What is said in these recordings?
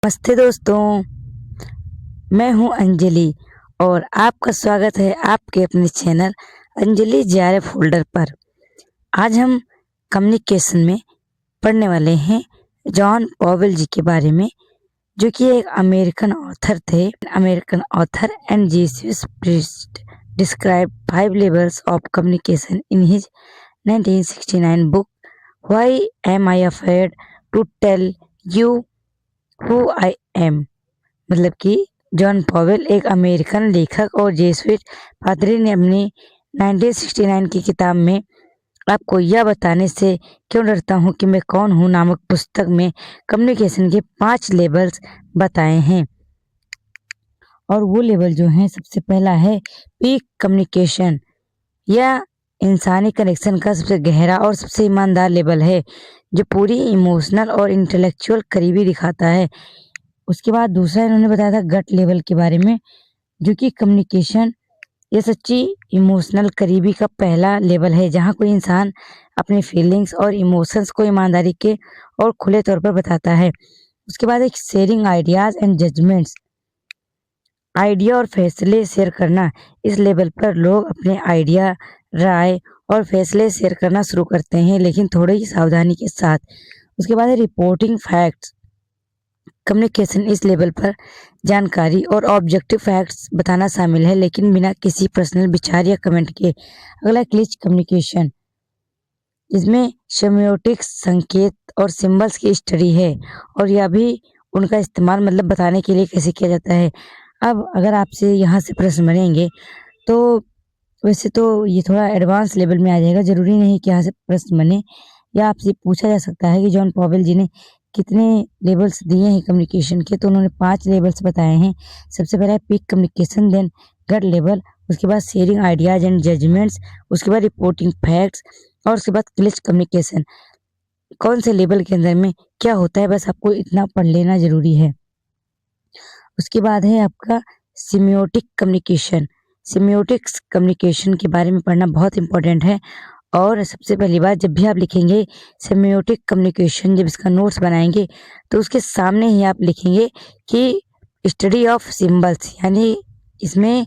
नमस्ते दोस्तों, मैं हूं अंजलि और आपका स्वागत है आपके अपने चैनल अंजलि जेआरएफ फोल्डर पर। आज हम कम्युनिकेशन में पढ़ने वाले हैं जॉन पॉवेल जी के बारे में, जो कि एक अमेरिकन ऑथर थे। American author and Jesus priest describe 5 levels of communication in his 1969 book Why Am I Afraid to Tell You Who I Am। मतलब कि जॉन पॉवेल एक अमेरिकन लेखक और जेसुइट पादरी ने अपनी 1969 की किताब में आपको यह बताने से क्यों डरता हूँ कि मैं कौन हूँ नामक पुस्तक में कम्युनिकेशन के 5 लेवल्स बताए हैं। और वो लेवल जो हैं, सबसे पहला है पीक कम्युनिकेशन। यह इंसानी कनेक्शन का सबसे गहरा और सबसे ईमानदार लेवल है, जो पूरी इमोशनल और इंटेलेक्चुअल करीबी दिखाता है। उसके बाद दूसरा इन्होंने बताया था गट लेवल के बारे में, जो कि कम्युनिकेशन ये सच्ची इमोशनल करीबी का पहला लेवल है, जहाँ कोई इंसान अपने फीलिंग्स और इमोशंस को ईमानदारी के और खुले तौर पर बताता है। उसके बाद एक sharing ideas and judgments. Idea और फैसले शेयर करना। इस लेवल पर लोग अपने आइडिया, राय और फैसले शेयर करना शुरू करते हैं, लेकिन थोड़ी ही सावधानी के साथ। उसके बाद है रिपोर्टिंग फैक्ट्स। कम्युनिकेशन इस लेवल पर जानकारी और ऑब्जेक्टिव फैक्ट्स बताना शामिल है, लेकिन बिना किसी पर्सनल विचार या कमेंट के। अगला क्लिच कम्युनिकेशन, इसमें सेमियोटिक्स संकेत और सिंबल्स की स्टडी है, और यह भी उनका इस्तेमाल मतलब बताने के लिए कैसे किया जाता है। अब अगर आपसे यहाँ से प्रश्न बनेंगे तो वैसे तो ये थोड़ा एडवांस लेवल में आ जाएगा, जरूरी नहीं कि यहाँ से प्रश्न बने, या आपसे पूछा जा सकता है कि जॉन पॉवेल जी ने कितने लेवल्स दिए हैं कम्युनिकेशन के। तो उन्होंने 5 लेवल्स बताए हैं। सबसे पहला है पीक कम्युनिकेशन, देन गट लेवल, उसके बाद शेयरिंग आइडियाज एंड जजमेंट्स, उसके बाद रिपोर्टिंग फैक्ट्स, और उसके बाद क्लिच कम्युनिकेशन। कौन से लेवल के अंदर में क्या होता है, बस आपको इतना पढ़ लेना जरूरी है। उसके बाद है आपका सिमियोटिक कम्युनिकेशन। सिमियोटिक्स कम्युनिकेशन के बारे में पढ़ना बहुत इंपॉर्टेंट है। और सबसे पहली बात, जब भी आप लिखेंगे सेमियोटिक कम्युनिकेशन, जब इसका नोट्स बनाएंगे तो उसके सामने ही आप लिखेंगे कि स्टडी ऑफ सिंबल्स, यानी इसमें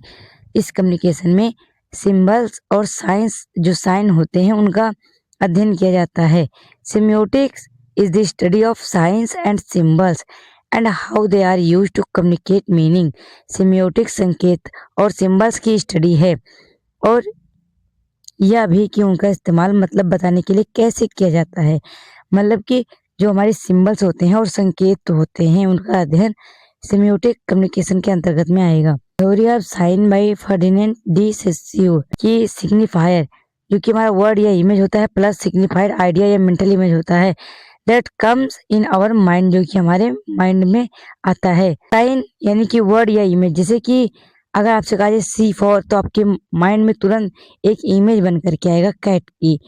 इस कम्युनिकेशन में सिंबल्स और साइंस, जो साइन होते हैं, उनका अध्ययन किया जाता है। Semiotics is the study of science and symbols and how they are used to communicate meaning. Semiotic संकेत और सिंबल्स की स्टडी है, और यह भी कि उनका इस्तेमाल मतलब बताने के लिए कैसे किया जाता है। मतलब कि जो हमारे सिंबल्स होते हैं और संकेत होते हैं, उनका अध्ययन सेमियोटिक कम्युनिकेशन के अंतर्गत में आएगा। Theory of sign by Ferdinand de Saussure की सिग्निफायर, जो कि हमारा वर्ड या इमेज होता है, प्लस सिग्निफाइड आइडिया या मेंटल इमेज होता है, that comes in our mind, जो कि हमारे माइंड में आता है। साइन यानी कि वर्ड या इमेज, जैसे कि अगर आपसे कहा जाए C4, तो आपके माइंड में तुरंत एक इमेज बन करके आएगा कैट की।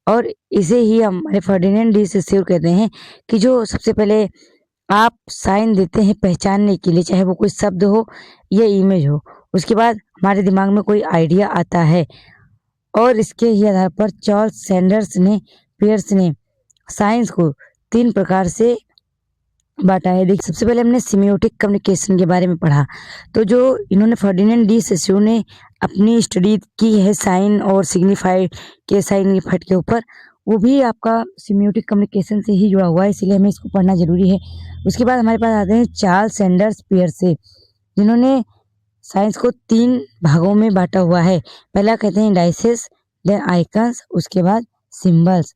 और इसे ही हमारे फर्डिनेंड डी सेस्यूर कहते हैं कि जो सबसे पहले आप साइन देते हैं पहचानने के लिए, चाहे वो कोई शब्द हो या इमेज हो, उसके बाद हमारे दिमाग में कोई आइडिया आता है, और इसके ही आधार पर चार्ल्स सैंडर्स ने पियर्स ने साइंस को 3 प्रकार से बांटा है। देखिए, सबसे पहले हमने सिमियोटिक कम्युनिकेशन के बारे में पढ़ा। तो जो इन्होंने फर्डिनेंड डी सेस्यूर ने अपनी स्टडी की है साइन और सिग्निफाइड के साइनिफाइड के ऊपर, वो भी आपका सिमियोटिक कम्युनिकेशन से ही जुड़ा हुआ है, इसलिए हमें इसको पढ़ना जरूरी है। उसके बाद हमारे पास आते हैं चार्ल्स सैंडर्स पियर्से, जिन्होंने साइंस को 3 भागों में बांटा हुआ है। पहला कहते हैं इंडाइसेस, देन आइकन्स, उसके बाद symbols.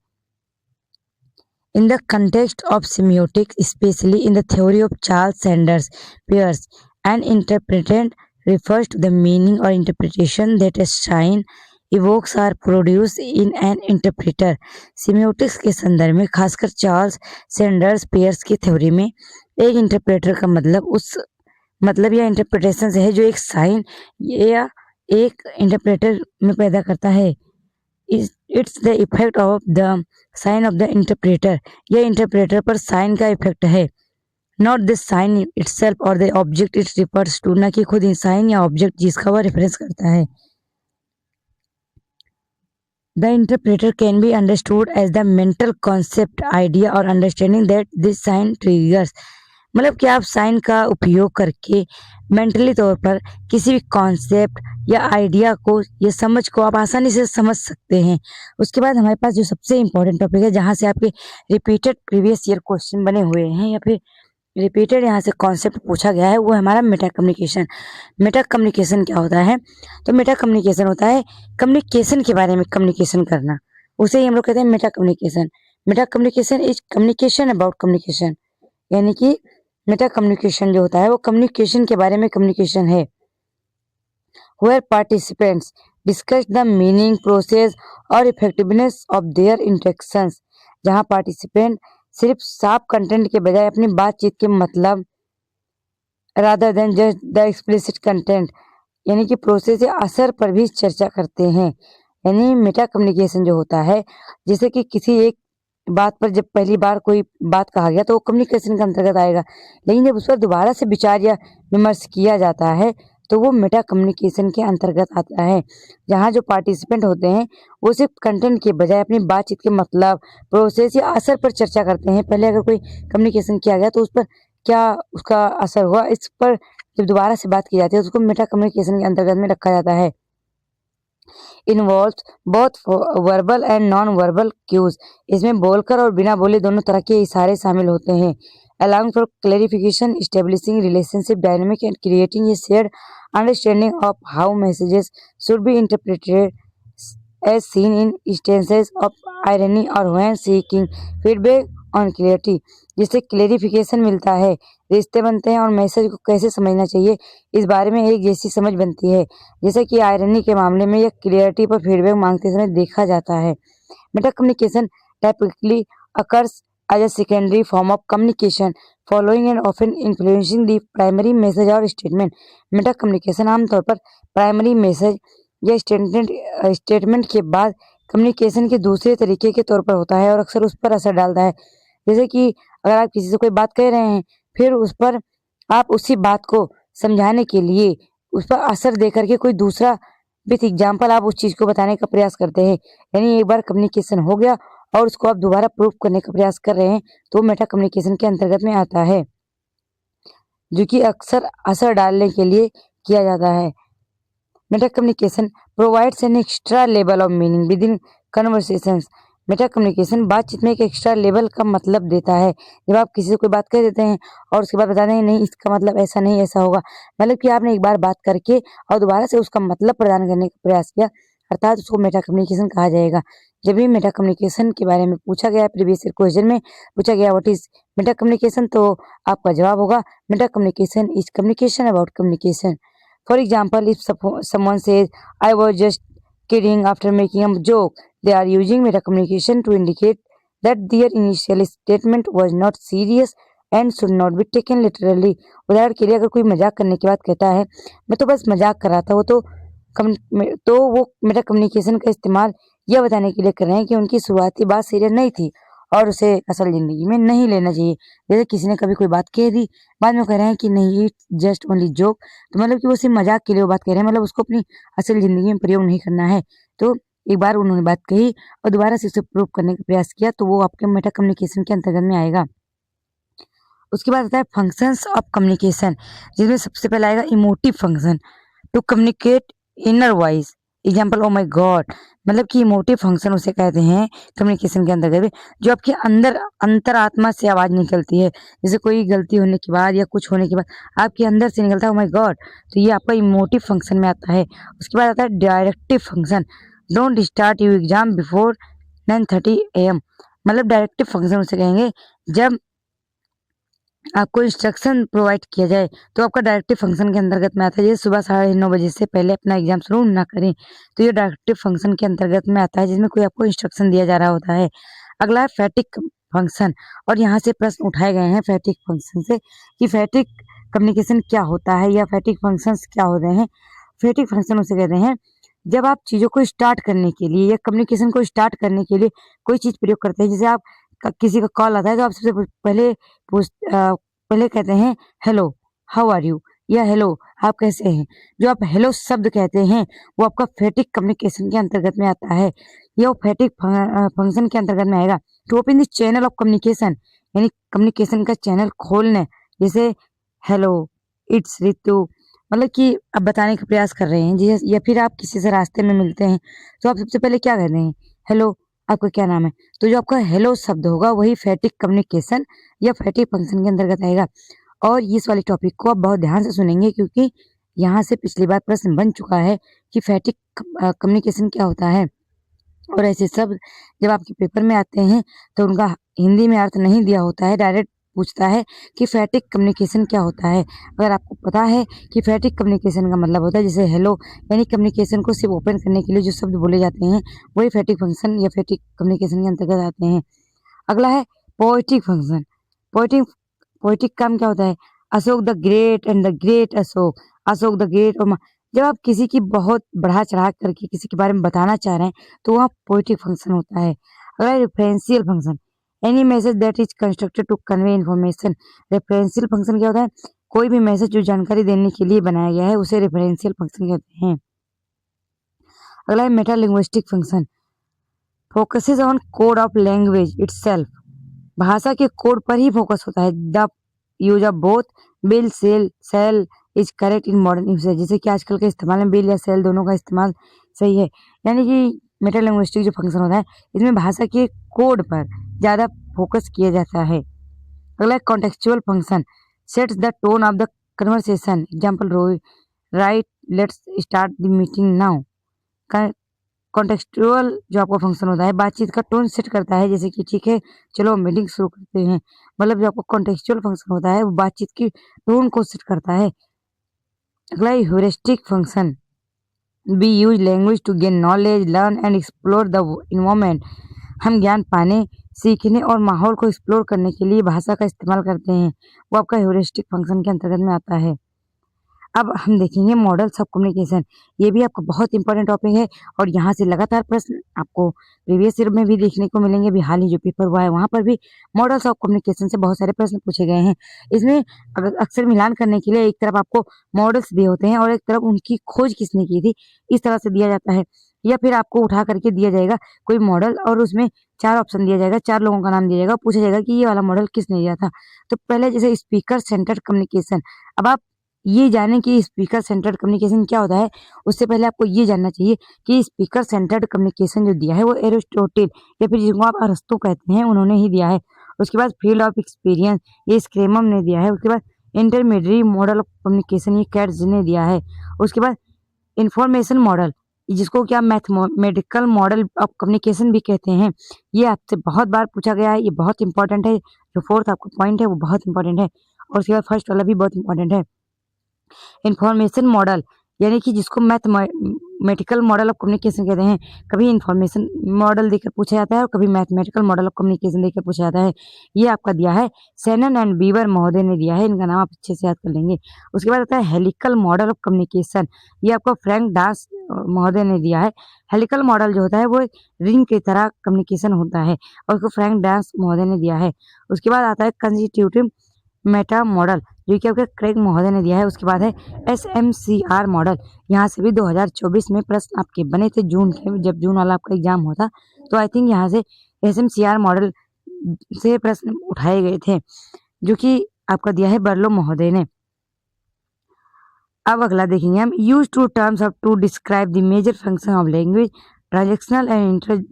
In the context of semiotics, especially in the theory of Charles Sanders Peirce, an interpretant refers to the meaning or interpretation that a sign evokes or produces in an interpreter. Semiotics के संदर्भ में खासकर Charles Sanders piers की theory में एक interpreter का मतलब या इंटरप्रिटेशन से है, जो एक साइन या एक इंटरप्रेटर में पैदा करता है। It's the effect of the sign of the interpreter, यह इंटरप्रेटर पर साइन का इफेक्ट है, नॉट द साइन इटसेल्फ और the object it refers to, न कि खुद साइन या ऑब्जेक्ट जिसका वह रेफरेंस करता है। The interpreter can be understood as the mental concept, idea और understanding that this sign triggers. मतलब कि आप साइन का उपयोग करके मेंटली तौर पर किसी भी कॉन्सेप्ट या आइडिया को या समझ को आप आसानी से समझ सकते हैं। उसके बाद हमारे पास जो सबसे इम्पोर्टेंट टॉपिक है, जहाँ से आपके रिपीटेड प्रीवियस ईयर क्वेश्चन बने हुए हैं या फिर रिपीटेड यहाँ से कॉन्सेप्ट पूछा गया है, वो है हमारा मेटा कम्युनिकेशन। मेटा कम्युनिकेशन क्या होता है? तो मेटा कम्युनिकेशन होता है कम्युनिकेशन के बारे में कम्युनिकेशन करना, उसे ही हम लोग कहते हैं Meta communication. Meta communication is communication about communication, यानी कि मेटा कम्युनिकेशन जो होता है वो कम्युनिकेशन के बारे में कम्युनिकेशन है। Where participants discuss the meaning, process और effectiveness of their interactions, जहाँ पार्टिसिपेंट सिर्फ साफ कंटेंट के बजाय अपनी बातचीत के मतलब rather than just the explicit content, यानी कि प्रोसेस या असर पर भी चर्चा करते हैं। यानी मेटा कम्युनिकेशन जो होता है, जैसे कि किसी एक बात पर जब पहली बार कोई बात कहा गया तो वो कम्युनिकेशन के अंतर्गत आएगा, लेकिन जब उस पर दोबारा से विचार या विमर्श किया जाता है तो वो मेटा कम्युनिकेशन के अंतर्गत आता है, जहाँ जो पार्टिसिपेंट होते हैं वो सिर्फ कंटेंट के बजाय अपनी बातचीत के मतलब, प्रोसेस या असर पर चर्चा करते हैं। पहले अगर कोई कम्युनिकेशन किया गया तो उस पर क्या उसका असर हुआ, इस पर जब दोबारा से बात की जाती है तो उसको मेटा कम्युनिकेशन के अंतर्गत में रखा जाता है। Involves both verbal and non verbal cues, इसमें बोलकर और बिना बोले दोनों तरह के इशारे शामिल होते हैं। Allowing for clarification, establishing relationship dynamic and creating a shared understanding of how messages should be interpreted as seen in instances of irony और when seeking feedback on clarity, जिससे क्लेरिफिकेशन मिलता है, रिश्ते बनते हैं और मैसेज को कैसे समझना चाहिए इस बारे में एक जैसी समझ बनती है, जैसे कि आयरनी के मामले में या क्लियरिटी पर फीडबैक मांगते समय देखा जाता है। Meta communication typically occurs as a secondary form of communication following and often influencing the primary message और स्टेटमेंट। मेटा कम्युनिकेशन आमतौर पर प्राइमरी मैसेज या स्टेटमेंट के बाद कम्युनिकेशन के दूसरे तरीके के तौर पर होता है और अक्सर उस पर असर डालता है। जैसे कि अगर आप किसी से कोई बात कह रहे हैं, फिर उस पर आप उसी बात को समझाने के लिए उस पर असर दे करके कोई दूसरा विथ एग्जाम्पल आप उस चीज़ को बताने का प्रयास करते हैं। यानी एक बार कम्युनिकेशन हो गया और उसको आप दोबारा प्रूव करने का प्रयास कर रहे हैं, तो मेटा कम्युनिकेशन के अंतर्गत में आता है, जो कि अक्सर असर डालने के लिए किया जाता है। Meta communication provides an extra level of meaning with in conversations. Meta communication बातचीत में एक एक्स्ट्रा लेवल का मतलब देता है। जब आप किसी से कोई बात कह देते हैं और उसके बाद बताते हैं नहीं इसका मतलब ऐसा नहीं ऐसा होगा, मतलब कि आपने एक बार बात करके और दोबारा से उसका मतलब प्रदान करने का प्रयास किया, अर्थात उसको मेटा कम्युनिकेशन कहा जाएगा। जब भी मेटा कम्युनिकेशन के बारे में पूछा गया, प्रीवियस ईयर क्वेश्चन में पूछा गया व्हाट इज मेटा कम्युनिकेशन, तो आपका जवाब होगा Meta communication is communication about communication. For example, if someone says, I was just kidding after making a joke, they are using meta communication to indicate that their initial statement was not serious and should not be taken literally. उदाहरण के लिए अगर कोई मजाक करने के बाद कहता है मैं तो बस मजाक कर रहा था, तो वो मेटा कम्युनिकेशन का इस्तेमाल यह बताने के लिए कर रहे हैं कि उनकी शुरुआती बात सीरियस नहीं थी और उसे असल ज़िंदगी में नहीं लेना चाहिए। जैसे किसी ने कभी कोई बात कह दी, बाद में कह रहे हैं कि नहीं इट्स जस्ट ओनली जोक, तो मतलब कि वो सिर्फ मजाक के लिए वो बात कह रहे हैं, मतलब उसको अपनी असल ज़िंदगी में प्रयोग नहीं करना है। तो एक बार उन्होंने बात कही और दोबारा से उसे प्रूव करने का प्रयास किया, तो वो आपके मेटा कम्युनिकेशन के अंतर्गत में आएगा। उसके बाद आता है फंक्शंस ऑफ कम्युनिकेशन, जिसमें सबसे पहले आएगा emotive function to communicate inner voice. Example oh my god, मतलब कि इमोटिव फंक्शन उसे कहते हैं कम्युनिकेशन के अंतर्गत में, जो आपके अंदर अंतरात्मा से आवाज़ निकलती है। जैसे कोई गलती होने के बाद या कुछ होने के बाद आपके अंदर से निकलता है ओ माई गॉड, तो ये आपका इमोटिव फंक्शन में आता है। उसके बाद आता है directive function, don't start you exam before 9:30 AM। मतलब डायरेक्टिव फंक्शन उसे कहेंगे जब आपको इंस्ट्रक्शन प्रोवाइड किया जाए, तो आपका डायरेक्टिव फंक्शन के अंतर्गत में आता है। जैसे सुबह 9:30 बजे से पहले अपना एग्जाम शुरू ना करें, तो ये डायरेक्टिव फंक्शन के अंतर्गत में आता है, जिसमें कोई आपको इंस्ट्रक्शन दिया जा रहा होता है। अगला है फैटिक फंक्शन, और यहाँ से प्रश्न उठाए गए हैं फैटिक फंक्शन से कि फैटिक कम्युनिकेशन क्या होता है या फैटिक फंक्शंस क्या होते हैं। फैटिक फंक्शन उसे कहते हैं जब आप चीज़ों को स्टार्ट करने के लिए या कम्युनिकेशन को स्टार्ट करने के लिए कोई चीज़ प्रयोग करते हैं। जैसे आप किसी का कॉल आता है तो आप सबसे पहले कहते हैं हेलो हाउ आर यू, या हेलो आप कैसे हैं। जो आप हेलो शब्द कहते हैं वो आपका फैटिक कम्युनिकेशन के अंतर्गत में आता है, या वो फैटिक फंक्शन के अंतर्गत में आएगा। तो open the channel of communication, यानी कम्युनिकेशन का चैनल खोलने जैसे हेलो, इट्स रितु, मतलब कि आप बताने का प्रयास कर रहे हैं जी, या फिर आप किसी से रास्ते में मिलते हैं तो आप सबसे पहले क्या कहते हैं, हेलो, आपका क्या नाम है। तो जो आपका हेलो शब्द होगा वही फैटिक कम्युनिकेशन या फैटिक फंक्शन के अंतर्गत आएगा। और इस वाले टॉपिक को आप बहुत ध्यान से सुनेंगे, क्योंकि यहाँ से पिछली बार प्रश्न बन चुका है कि फैटिक कम्युनिकेशन क्या होता है। और ऐसे शब्द जब आपके पेपर में आते हैं तो उनका हिंदी में अर्थ नहीं दिया होता है, डायरेक्ट पूछता है कि फैटिक कम्युनिकेशन क्या होता है। अगर आपको पता है कि फैटिक कम्युनिकेशन का मतलब होता है जैसे हेलो, यानी कम्युनिकेशन को सिर्फ ओपन करने के लिए जो शब्द बोले जाते हैं वही फैटिक फंक्शन या फैटिक कम्युनिकेशन के अंतर्गत आते हैं। अगला है पोएटिक फंक्शन। पोएटिक पोएटिक काम क्या होता है, Ashok the great and the great Ashok, Ashok the great. और जब आप किसी की बहुत बढ़ा चढ़ा करके किसी के बारे में बताना चाह रहे हैं तो वहाँ पोएटिक फंक्शन होता है। अगला referential function, any message that is constructed to convey information. Referential function क्या होता है, कोई भी मैसेज जो जानकारी देने के लिए बनाया गया है उसे रेफरेंशियल फंक्शन कहते हैं। अगला है metalinguistic function, focuses on code of language itself. भाषा के कोड पर ही फोकस होता है। The use of both bill sell sell is correct in modern usage, जैसे कि आजकल के इस्तेमाल में बिल या सेल दोनों का इस्तेमाल सही है। यानी कि मेटालिंग्विस्टिक जो फंक्शन होता है इसमें भाषा के कोड पर ज़्यादा फोकस किया जाता है। अगला है contextual function, sets the tone of the conversation. Example right, let's start the meeting now. Contextual जो आपका फंक्शन होता है बातचीत का टोन सेट करता है, जैसे कि ठीक है चलो मीटिंग शुरू करते हैं। मतलब जो आपका कॉन्टेक्सचुअल फंक्शन होता है वो बातचीत की टोन को सेट करता है। अगला heuristic function, be use language to gain knowledge, learn and explore the environment. हम ज्ञान पाने, सीखने और माहौल को एक्सप्लोर करने के लिए भाषा का इस्तेमाल करते हैं, वो आपका ह्यूरिस्टिक फंक्शन के अंतर्गत में आता है। अब हम देखेंगे मॉडल्स ऑफ कम्युनिकेशन, ये भी आपका बहुत इंपॉर्टेंट टॉपिक है और यहाँ से लगातार प्रश्न आपको प्रीवियस ईयर में भी देखने को मिलेंगे। अभी हाल ही जो पेपर हुआ है वहाँ पर भी मॉडल्स ऑफ कम्युनिकेशन से बहुत सारे प्रश्न पूछे गए हैं। इसमें अगर अक्सर मिलान करने के लिए एक तरफ आपको मॉडल्स दिए होते हैं और एक तरफ उनकी खोज किसने की थी, इस तरह से दिया जाता है। या फिर आपको उठा करके दिया जाएगा कोई मॉडल और उसमें 4 ऑप्शन दिया जाएगा, 4 लोगों का नाम दिया जाएगा, पूछा जाएगा कि ये वाला मॉडल किसने दिया था। तो पहले जैसे स्पीकर सेंटर्ड कम्युनिकेशन, अब आप ये जानें कि स्पीकर सेंटर्ड कम्युनिकेशन क्या होता है, उससे पहले आपको ये जानना चाहिए कि स्पीकर सेंटर्ड कम्युनिकेशन जो दिया है वो एरिस्टोटल या फिर जिसको आप अरस्तु कहते हैं उन्होंने ही दिया है। उसके बाद फील्ड ऑफ एक्सपीरियंस ये स्क्रेमम ने दिया है। उसके बाद इंटरमीडिएट मॉडल ऑफ कम्युनिकेशन ये कैट्स ने दिया है। उसके बाद इंफॉर्मेशन मॉडल जिसको क्या मैथमेटिकल मॉडल ऑफ कम्युनिकेशन भी कहते हैं, ये आपसे बहुत बार पूछा गया है, ये बहुत इंपॉर्टेंट है। जो फोर्थ आपका पॉइंट है वो बहुत इंपॉर्टेंट है और उसके बाद फर्स्ट वाला भी बहुत इंपॉर्टेंट है। इंफॉर्मेशन मॉडल यानी कि जिसको मैथमेटिकल मॉडल ऑफ कम्युनिकेशन कहते हैं, कभी इंफॉर्मेशन मॉडल देकर पूछा जाता है और कभी मैथमेटिकल मॉडल ऑफ कम्युनिकेशन देकर पूछा जाता है। ये आपका दिया है सेनन एंड बीवर महोदय ने दिया है, इनका नाम आप अच्छे से याद कर लेंगे। उसके बाद आता है हेलिकल मॉडल ऑफ कम्युनिकेशन, ये आपको फ्रैंक डास महोदय ने दिया है। हेलिकल मॉडल जो होता है वो एक रिंग की तरह कम्युनिकेशन होता है और उसको फ्रैंक डास महोदय ने दिया है। उसके बाद आता है कंस्टिट्यूटिव मेटा मॉडल जो कि आपके क्रेग महोदय ने दिया है। उसके बाद है SMCR मॉडल, यहाँ से भी 2024 में प्रश्न आपके बने थे जून के, जब जून वाला आपका एग्जाम होता तो आई थिंक यहाँ से SMCR मॉडल से प्रश्न उठाए गए थे जो कि आपका दिया है बर्लो महोदय ने। अब अगला देखेंगे हम, use two terms of to describe the major function of language, transactional and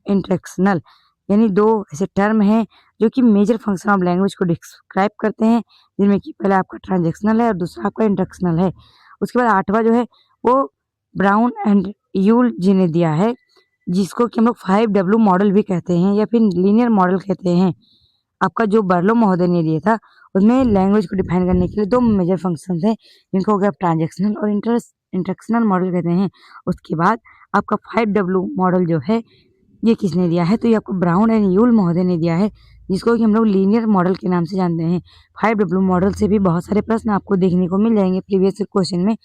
interactional, यानी 2 ऐसे टर्म हैं जो कि मेजर फंक्शन ऑफ लैंग्वेज को डिस्क्राइब करते हैं, जिनमें कि पहला आपका ट्रांजेक्शनल है और दूसरा आपका इंटरेक्शनल है। उसके बाद 8वां जो है वो ब्राउन एंड यूल जी ने दिया है, जिसको कि हम लोग 5W मॉडल भी कहते हैं या फिर लीनियर मॉडल कहते हैं। आपका जो बर्लो महोदय ने दिया था उसमें लैंग्वेज को डिफाइन करने के लिए 2 मेजर फंक्शन है, जिनको हो गया ट्रांजेक्शनल और इंटरेक्शनल मॉडल कहते हैं। उसके बाद आपका 5W मॉडल जो है ये किसने दिया है, तो ये आपको ब्राउन एंड यूल महोदय ने दिया है, जिसको कि हम लोग लीनियर मॉडल के नाम से जानते हैं। 5W मॉडल से भी बहुत सारे प्रश्न आपको देखने को मिल जाएंगे प्रीवियस क्वेश्चन में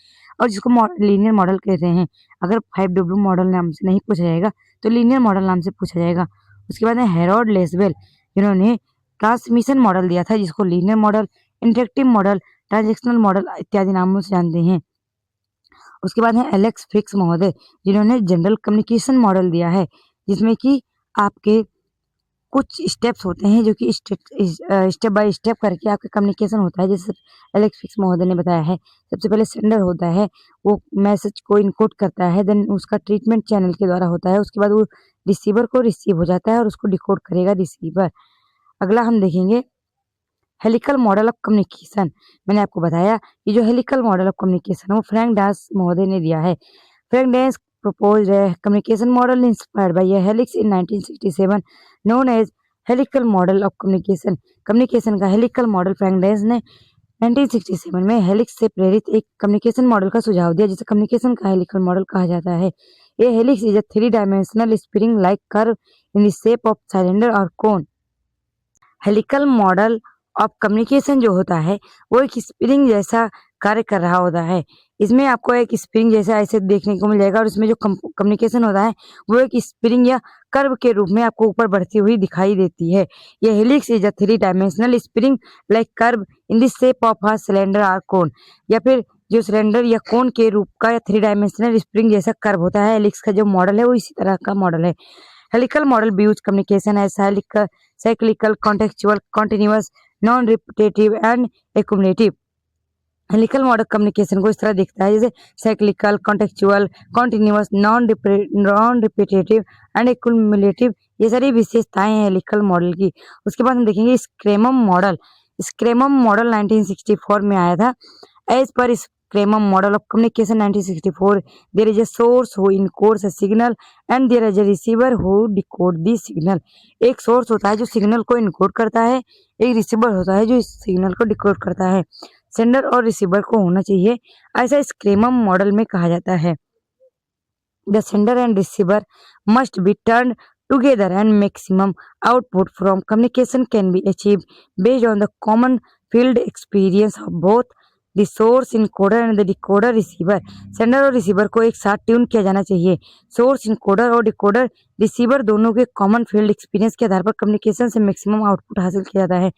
और जिसको लीनियर मॉडल कहते हैं। अगर 5W मॉडल नाम से नहीं पूछा जाएगा तो लीनियर मॉडल नाम से पूछा जाएगा। उसके बाद है हेरोल्ड लेसवेल, जिन्होंने ट्रांसमिशन मॉडल दिया था, जिसको linear model, interactive model, transactional model इत्यादि नामों से जानते हैं। उसके बाद है एलेक्स फिक्स महोदय, जिन्होंने जनरल कम्युनिकेशन मॉडल दिया है, जिसमें कि आपके कुछ स्टेप्स होते हैं जो कि स्टेप बाय स्टेप करके आपका कम्युनिकेशन होता है। जैसे एलेक्स फिक्स महोदय ने बताया है, सबसे पहले सेंडर होता है, वो मैसेज को इनकोड करता है, देन उसका ट्रीटमेंट चैनल के द्वारा होता है, उसके बाद वो रिसीवर को रिसीव हो जाता है और उसको डिकोड करेगा रिसीवर। अगला हम देखेंगे हेलिकल मॉडल ऑफ कम्युनिकेशन। मैंने आपको बताया कि जो हेलिकल मॉडल ऑफ कम्युनिकेशन है वो फ्रैंक डास महोदय ने दिया है। Frank dance proposed a communication model inspired by a helix in 1967 known as helical model of communication। Communication का हेलिकल मॉडल फ्रैंक डास ने 1967 में हेलिक्स से प्रेरित एक कम्युनिकेशन मॉडल का सुझाव दिया जिसे कम्युनिकेशन का हेलिकल मॉडल कहा जाता है। ये helix is a 3-dimensional spring like curve in the shape of cylinder और कोन। हेलिकल मॉडल ऑफ कम्युनिकेशन जो होता है वो एक स्प्रिंग जैसा कार्य कर रहा होता है। इसमें आपको एक स्प्रिंग जैसा ऐसे देखने को मिल जाएगा और इसमें जो कम्युनिकेशन होता है वो एक स्प्रिंग या कर्व के रूप में आपको ऊपर बढ़ती हुई दिखाई देती है। यह helix is a 3-dimensional spring like curve in the shape of a cylinder और कोन। या फिर जो सिलेंडर या कोन के रूप का या 3-dimensional स्प्रिंग जैसा कर्व होता है, हेलिक्स का जो मॉडल है वो इसी तरह का मॉडल है। Helical model views communication as cyclical, contextual, continuous, non-repetitive and accumulative। Helical model communication को इस तरह दिखता है जैसे cyclical, contextual, continuous, non repetitive and accumulative. ये सारी विशेषताएं हैं हेलिकल मॉडल की। उसके बाद हम देखेंगे स्क्रेमम मॉडल। स्क्रेमम मॉडल 1964 में आया था। As per Schramm model of communication 1964 there is a source who encodes a signal and there is a receiver who decode the signal. एक सोर्स होता है जो सिग्नल को इनकोड करता है, एक रिसीवर होता है जो इस सिग्नल को डिकोड करता है। सेंडर और रिसीवर को होना चाहिए, ऐसा स्क्रेमम मॉडल में कहा जाता है। The sender and receiver must be turned together and maximum output from communication can be achieved based on the common field experience of both the source encoder and the decoder receiver. Sender और receiver को एक साथ tune किया जाना चाहिए। Source encoder और decoder receiver दोनों के कॉमन फील्ड एक्सपीरियंस के आधार पर कम्युनिकेशन से मैक्सिमम आउटपुट हासिल किया जाता है।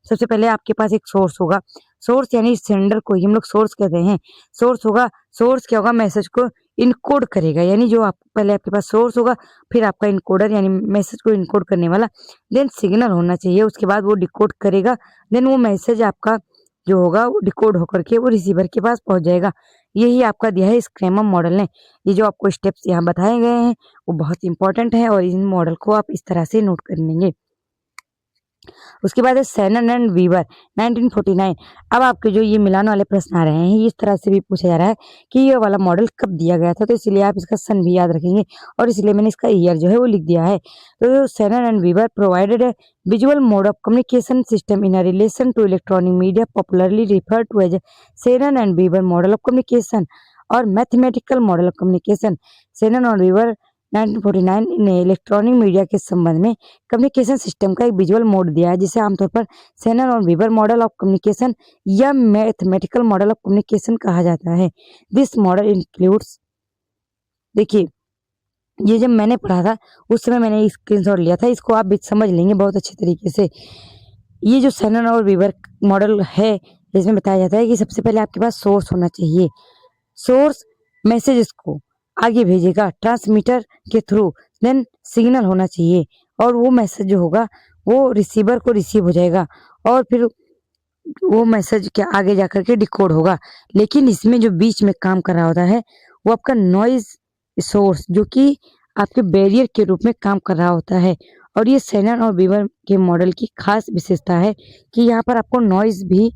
सबसे पहले आपके पास एक सोर्स होगा, सोर्स यानी सेंडर को ही हम लोग सोर्स कहते हैं। सोर्स होगा, सोर्स क्या होगा, मैसेज को इनकोड करेगा, यानी जो आप पहले आपके पास सोर्स होगा, फिर आपका इनकोडर यानी मैसेज को इनकोड करने वाला, देन सिग्नल होना चाहिए, उसके बाद वो डिकोड करेगा, देन वो मैसेज आपका जो होगा वो डिकोड होकर के वो रिसीवर के पास पहुंच जाएगा। यही आपका दिया है स्क्रेमम मॉडल ने। ये जो आपको स्टेप्स यहाँ बताए गए हैं वो बहुत इंपॉर्टेंट है और इन मॉडल को आप इस तरह से नोट कर लेंगे। उसके बाद है शैनन एंड वीवर 1949। अब आपके जो ये मिलान वाले प्रश्न आ रहे हैं इस तरह से भी पूछा जा रहा है कि ये वाला मॉडल कब दिया गया था, तो इसलिए आप इसका सन भी याद रखेंगे और इसलिए मैंने इसका ईयर जो है वो लिख दिया है। तो Shannon and Weaver provided a visual mode of communication system in a relation to electronic media popularly referred to as Shannon and Weaver model of communication और mathematical model of communication. Shannon और Weaver 1949 ने electronic media के संबंध में communication system का एक visual mode दिया है जिसे आमतौर पर शैनन और वीवर मॉडल ऑफ कम्युनिकेशन या मैथमेटिकल मॉडल ऑफ कम्युनिकेशन कहा जाता है। दिस मॉडल इंक्लूड्स, देखिए ये जब मैंने पढ़ा था उस समय मैंने स्क्रीनशॉट लिया था, इसको आप भी समझ लेंगे बहुत अच्छे तरीके से। ये जो शैनन और वीवर मॉडल है इसमें बताया जाता है कि सबसे पहले आपके पास सोर्स होना चाहिए। सोर्स मैसेजेस को आगे भेजेगा ट्रांसमीटर के थ्रू, देन सिग्नल होना चाहिए और वो मैसेज जो होगा वो रिसीवर को रिसीव हो जाएगा और फिर वो मैसेज के आगे जाकर के डिकोड होगा। लेकिन इसमें जो बीच में काम कर रहा होता है वो आपका नॉइज सोर्स जो कि आपके बैरियर के रूप में काम कर रहा होता है। और ये शैनन और वीवर के मॉडल की खास विशेषता है कि यहाँ पर आपको नॉइज भी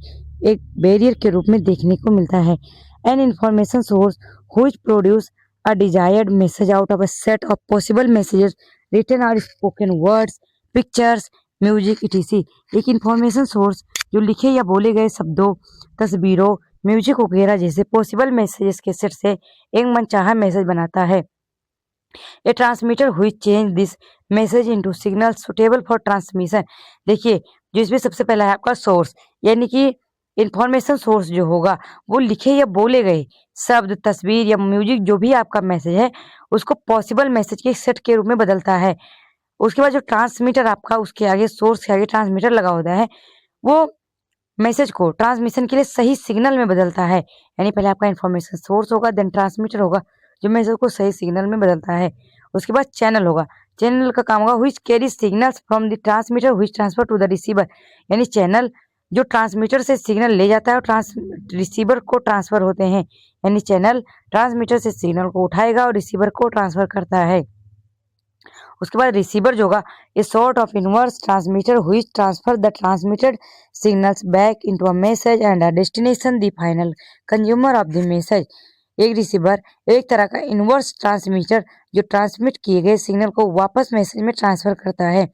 एक बैरियर के रूप में देखने को मिलता है। An information source which produce a desired message out of a set of possible messages written और spoken words, pictures, music etc. एक इंफॉर्मेशन सोर्स जो लिखे या बोले गए शब्दों, तस्वीरों, म्यूजिक वगैरह जैसे पॉसिबल मैसेजेस के सेट से एक मनचाहा मैसेज बनाता है। ए ट्रांसमीटर हुई change this message into signal suitable for transmission. देखिए जो इसमें सबसे पहला है आपका सोर्स, यानी कि इंफॉर्मेशन सोर्स जो होगा वो लिखे या बोले गए शब्द, तस्वीर या म्यूजिक जो भी आपका मैसेज है उसको पॉसिबल मैसेज के सेट के रूप में बदलता है। उसके बाद जो ट्रांसमीटर आपका उसके आगे सोर्स के आगे ट्रांसमीटर लगा होता है वो मैसेज को ट्रांसमिशन के लिए सही सिग्नल में बदलता है। यानी पहले आपका इंफॉर्मेशन सोर्स होगा, देन ट्रांसमीटर होगा जो मैसेज को सही सिग्नल में बदलता है। उसके बाद चैनल होगा, चैनल का काम होगा which carry signals from the transmitter which transfer to the receiver, यानी चैनल जो ट्रांसमीटर से सिग्नल ले जाता है और रिसीवर को ट्रांसफर होते हैं, यानी चैनल ट्रांसमीटर से सिग्नल को उठाएगा और रिसीवर को ट्रांसफर करता है। उसके बाद रिसीवर जो होगा a sort of inverse transmitter which transfer the transmitted signals back into a message and a destination the final consumer of the message. एक रिसीवर एक तरह का इनवर्स ट्रांसमीटर जो ट्रांसमिट किए गए सिग्नल को वापस मैसेज में ट्रांसफर करता है,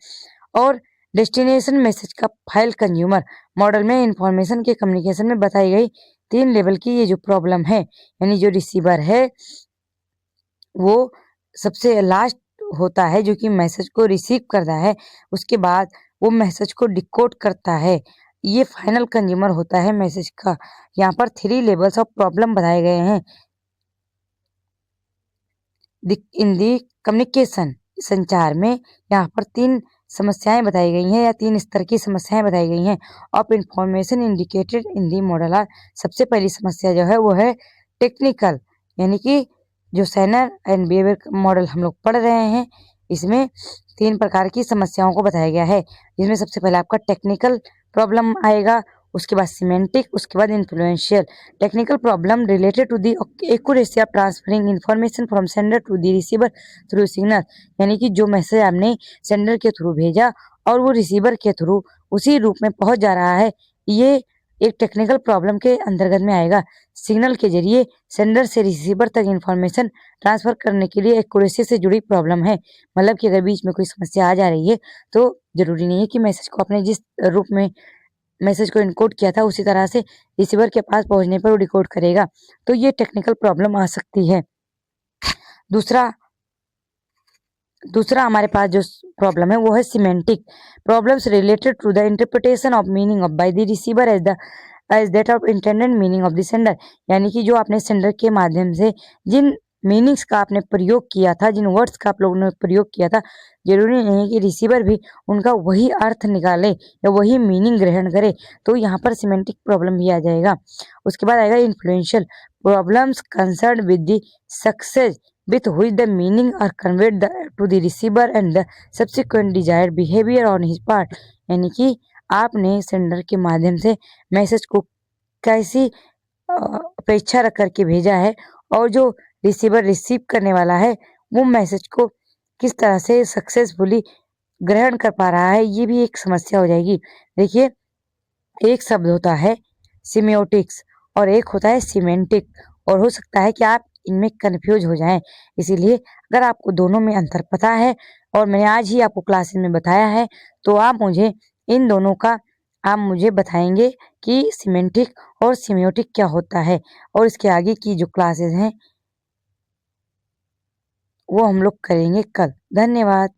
और डेस्टिनेशन मैसेज का फाइल कंज्यूमर। मॉडल में इंफॉर्मेशन के कम्युनिकेशन में बताई गई 3 लेवल की ये जो प्रॉब्लम है, यानी जो रिसीवर है वो सबसे लास्ट होता है जो कि मैसेज को रिसीव करता है, उसके बाद वो मैसेज को डिकोड करता है, ये फाइनल कंज्यूमर होता है मैसेज का। यहाँ पर 3 लेवल्स ऑफ प्रॉब्लम बताए गए हैं इन दी कम्युनिकेशन, संचार में यहाँ पर 3 समस्याएं बताई गई हैं या 3 स्तर की समस्याएं बताई गई हैं। Of information indicated in the model are, सबसे पहली समस्या जो है वो है टेक्निकल, यानी कि जो सैनर एंड बिहेवियर मॉडल हम लोग पढ़ रहे हैं इसमें 3 प्रकार की समस्याओं को बताया गया है, जिसमें सबसे पहले आपका टेक्निकल प्रॉब्लम आएगा, उसके बाद सिमेंटिक, उसके बाद influential. Technical problem related to the accuracy of transferring information from sender to the receiver through signal, यानी कि जो मैसेज आपने सेंडर के थ्रू भेजा और वो रिसीवर के थ्रू उसी रूप में पहुंच जा रहा है, ये एक टेक्निकल प्रॉब्लम के अंतर्गत में आएगा। सिग्नल के जरिए सेंडर से रिसीवर तक इंफॉर्मेशन ट्रांसफर करने के लिए एक्यूरेसी से जुड़ी प्रॉब्लम है, मतलब कि अगर बीच में कोई समस्या आ जा रही है तो जरूरी नहीं है कि मैसेज को आपने जिस रूप में मैसेज को इनकोड किया था उसी तरह से रिसीवर के पास पहुंचने पर वो डिकोड करेगा, तो ये टेक्निकल प्रॉब्लम आ सकती है। दूसरा हमारे पास जो प्रॉब्लम है वो है semantic problems related to the interpretation of meaning of by the receiver as that of intended meaning of the sender, यानी कि जो आपने सेंडर के माध्यम से जिन मीनिंग्स का आपने प्रयोग किया था, जिन वर्ड्स का आप लोगों ने प्रयोग किया था, जरूरी नहीं है कि रिसीवर भी उनका वही अर्थ निकाले या वही मीनिंग ग्रहण करे, तो यहाँ पर सिमेंटिक प्रॉब्लम भी आ जाएगा। उसके बाद आएगा influential problems concern with the success with which the meaning are conveyed to the receiver and the subsequent desired behavior on his part, यानी कि आपने सेंडर के माध्यम से मैसेज को कैसी अपेक्षा रख करके भेजा है और जो रिसीवर रिसीव करने वाला है वो मैसेज को किस तरह से सक्सेसफुली ग्रहण कर पा रहा है, ये भी एक समस्या हो जाएगी। देखिए, एक शब्द होता है सिमियोटिक्स और एक होता है सिमेंटिक, और हो सकता है कि आप इनमें कंफ्यूज हो जाएं, इसीलिए अगर आपको दोनों में अंतर पता है और मैंने आज ही आपको क्लासेस में बताया है तो आप मुझे इन दोनों का आप मुझे बताएंगे कि सिमेंटिक और सिमियोटिक क्या होता है, और इसके आगे की जो क्लासेस हैं वो हम लोग करेंगे कल। धन्यवाद।